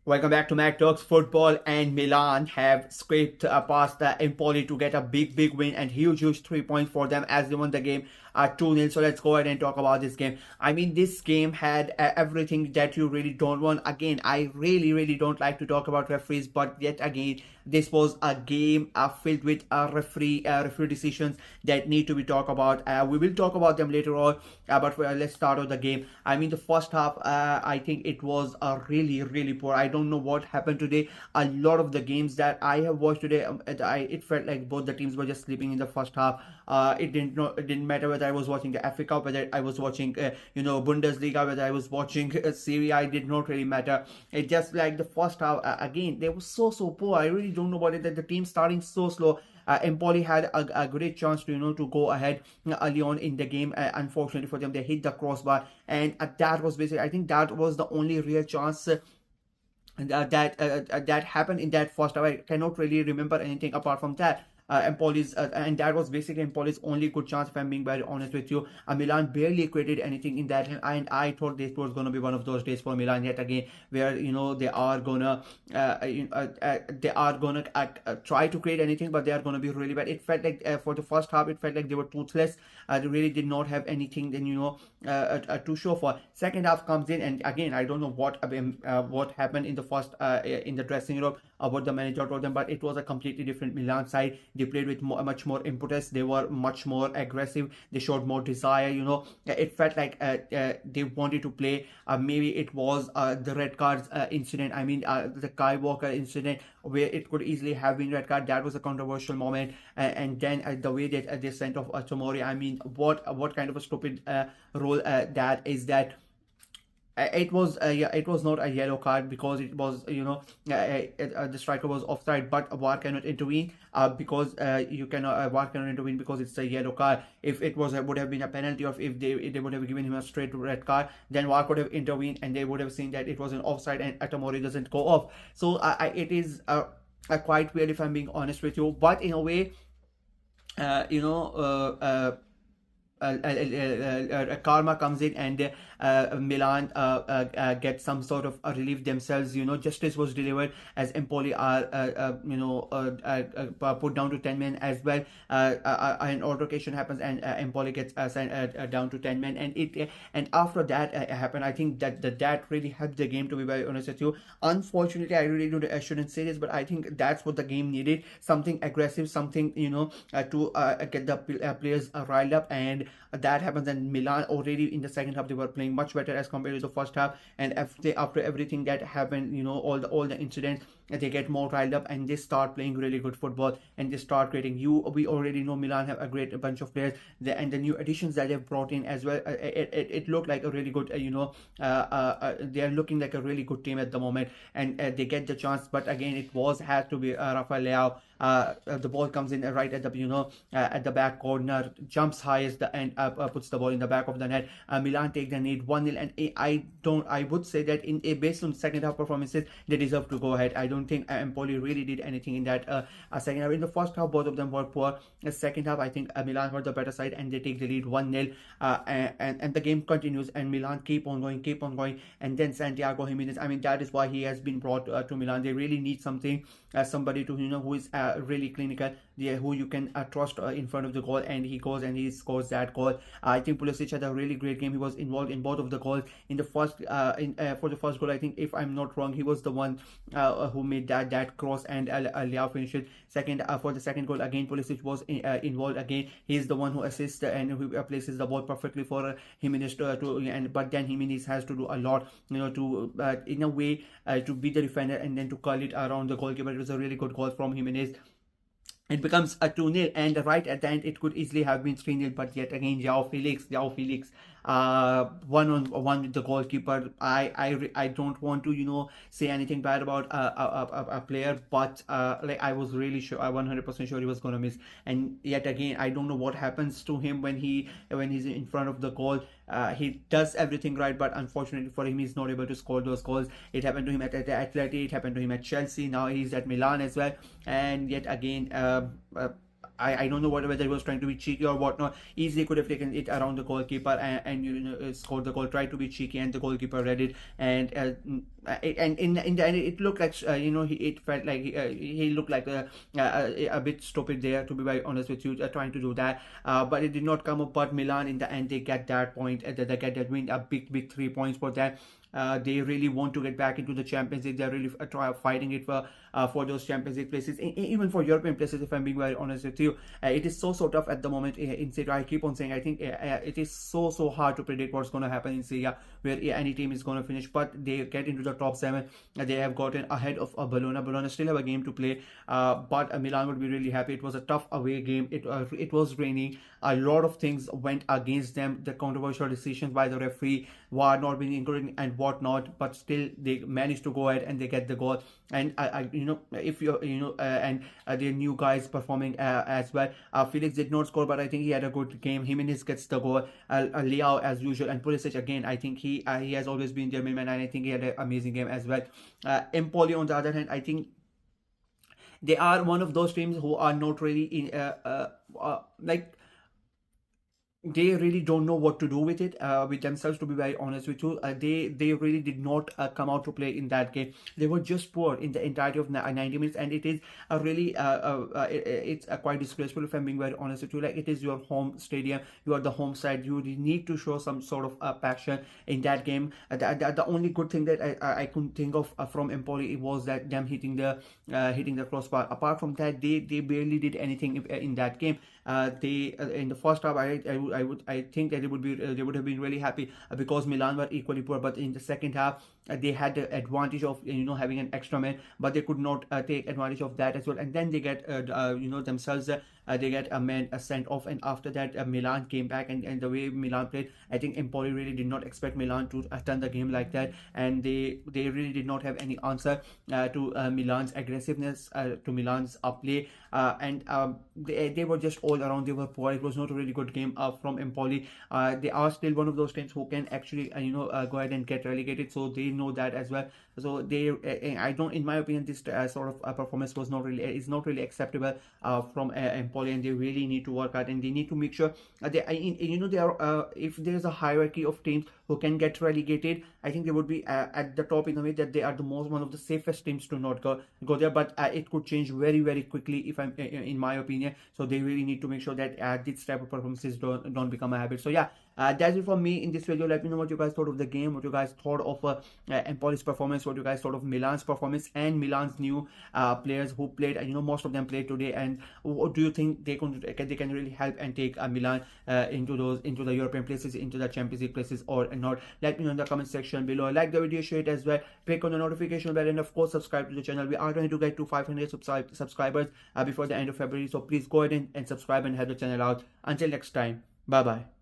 Welcome back to Mac Talks Football, and Milan have scraped past the Empoli to get a big win and huge 3 points for them as they won the game 2-0. So let's go ahead and talk about this game. I mean, this game had everything that you really don't want. Again, I really don't like to talk about referees, but yet again, this was a game filled with referee decisions that need to be talked about. We will talk about them later on, but let's start with the game. I mean, the first half, I think it was really poor. I don't know what happened today. A lot of the games that I have watched today, it felt like both the teams were just sleeping in the first half. It didn't matter whether I was watching the FA Cup, whether I was watching Bundesliga, whether I was watching Serie A. It did not really matter. It just like the first half again, they were so poor. I really don't know about it, that the team starting so slow. Empoli had a great chance to go ahead early on in the game. Unfortunately for them, they hit the crossbar, and that was basically, I think that was the only real chance that happened in that first half. I cannot really remember anything apart from that. Empoli's and that was basically Empoli's only good chance, if I'm being very honest with you. Milan barely created anything in that, and I thought this was going to be one of those days for Milan yet again, where they are gonna try to create anything, but they are gonna be really bad. It felt like for the first half, it felt like they were toothless. They really did not have anything then to show for. Second half comes in, and again, I don't know what happened in the first in the dressing room, what the manager told them, but it was a completely different Milan side. They played with much more impetus. They were much more aggressive. They showed more desire. It felt like they wanted to play. Maybe it was the red cards incident. I mean, the Kai Walker incident, where it could easily have been red card. That was a controversial moment. And then the way that they sent off Tomori. I mean, what kind of a stupid role that is that. It was not a yellow card, because it was the striker was offside, but VAR cannot intervene because VAR cannot intervene because it's a yellow card. If it would have been a penalty, or if they would have given him a straight red card, then VAR could have intervened and they would have seen that it was an offside and Tomori doesn't go off. So it is quite weird, if I'm being honest with you, but in a way, karma comes in, and Milan get some sort of a relief themselves. Justice was delivered as Empoli are put down to 10 men as well. An altercation happens, and Empoli gets sent down to 10 men, and after that happened, I think that really helped the game, to be very honest with you. Unfortunately, I shouldn't say this, but I think that's what the game needed: something aggressive, something to get the players riled up, and that happens. And Milan already in the second half, they were playing much better as compared to the first half, and after everything that happened, all the incidents, they get more riled up and they start playing really good football, and they start creating. We already know Milan have a great bunch of players, and the new additions that they've brought in as well. It looked like a really good they are looking like a really good team at the moment, and they get the chance, but again, has to be Rafael Leao. The ball comes in right at the at the back corner, jumps high as the end, puts the ball in the back of the net. Milan take the lead 1-0, and I would say that based on second half performances, they deserve to go ahead. I don't think Empoli really did anything in that second half. In the first half, both of them were poor. The second half, I think Milan were the better side, and they take the lead 1-0, and the game continues, and Milan keep on going, and then Santiago Jimenez, I mean, that is why he has been brought to Milan. They really need somebody to who is really clinical, who you can trust in front of the goal, and he goes and he scores that goal. I think Pulisic had a really great game. He was involved in both of the goals. In the first for the first goal, I think, if I'm not wrong, he was the one who made that cross, and Leao finished it. For the second goal, again Pulisic was involved. Again, he is the one who assists and who places the ball perfectly for Jimenez but then Jimenez has to do a lot to in a way to beat the defender and then to curl it around the goalkeeper. It was a really good goal from Jimenez. It becomes a 2-0, and right at the end, it could easily have been 3-0, but yet again, João Felix, one-on-one with the goalkeeper. I don't want to say anything bad about a player, but like, I was really sure, I 100% sure he was gonna miss. And yet again, I don't know what happens to him when he's in front of the goal. He does everything right, but unfortunately for him, he's not able to score those goals. It happened to him at Atleti, it happened to him at Chelsea, now he's at Milan as well, and yet again I don't know whether he was trying to be cheeky or whatnot. Easily could have taken it around the goalkeeper and scored the goal. Tried to be cheeky, and the goalkeeper read it. And in the end, it looked like it felt like he looked like a bit stupid there, to be very honest with you, trying to do that. But it did not come up. But Milan in the end, they get that point. They get that win. A big 3 points for that. They really want to get back into the Champions League. They're really fighting it for those Champions League places, even for European places. If I'm being very honest with you, it is so tough at the moment in Serie A. I keep on saying I think it is so hard to predict what's going to happen in Serie A, where any team is going to finish. But they get into the top 7. They have gotten ahead of Bologna. Bologna still have a game to play, but Milan would be really happy. It was a tough away game. It was raining. A lot of things went against them. The controversial decisions by the referee were not being included and whatnot, but still they managed to go ahead and they get the goal. And if you're and the new guys performing as well. Felix did not score, but I think he had a good game. Jimenez gets the goal. Leao as usual, and Pulisic again. I think he has always been their main man, and I think he had an amazing game as well. Empoli on the other hand, I think they are one of those teams who are not really in like they really don't know what to do with it with themselves, to be very honest with you. They really did not come out to play in that game. They were just poor in the entirety of 90 minutes, and it is really it's quite disgraceful, if I'm being very honest with you. Like, it is your home stadium, you are the home side, you need to show some sort of passion in that game. The only good thing that I could think of from Empoli was that them hitting the crossbar. Apart from that, they barely did anything in that game. They in the first half, I think that they would have been really happy because Milan were equally poor. But in the second half, they had the advantage of having an extra man, but they could not take advantage of that as well. And then they get themselves they get a man sent off, and after that Milan came back, and the way Milan played, I think Empoli really did not expect Milan to turn the game like that, and they really did not have any answer to Milan's aggressiveness, to Milan's play, and they were just all around, they were poor. It was not a really good game from Empoli. They are still one of those teams who can actually go ahead and get relegated, so they know that as well. So they I don't, in my opinion, this sort of performance was not really is not really acceptable from Empoli, and they really need to work hard, and they need to make sure they they are if there's a hierarchy of teams who can get relegated, I think they would be at the top, in a way that they are the one of the safest teams to not go there. But it could change very quickly, if I'm in my opinion. So they really need to make sure that this type of performances don't become a habit. So yeah, that's it from me in this video. Let me know what you guys thought of the game, what you guys thought of Empoli's performance, what you guys thought of Milan's performance and Milan's new players who played. Most of them played today, and what do you think they can really help and take Milan into the European places, into the Champions League places or not? Let me know in the comment section below. Like the video, share it as well, click on the notification bell, and of course subscribe to the channel. We are trying to get to 500 subscribers before the end of February, so please go ahead and subscribe and help the channel out. Until next time, bye bye.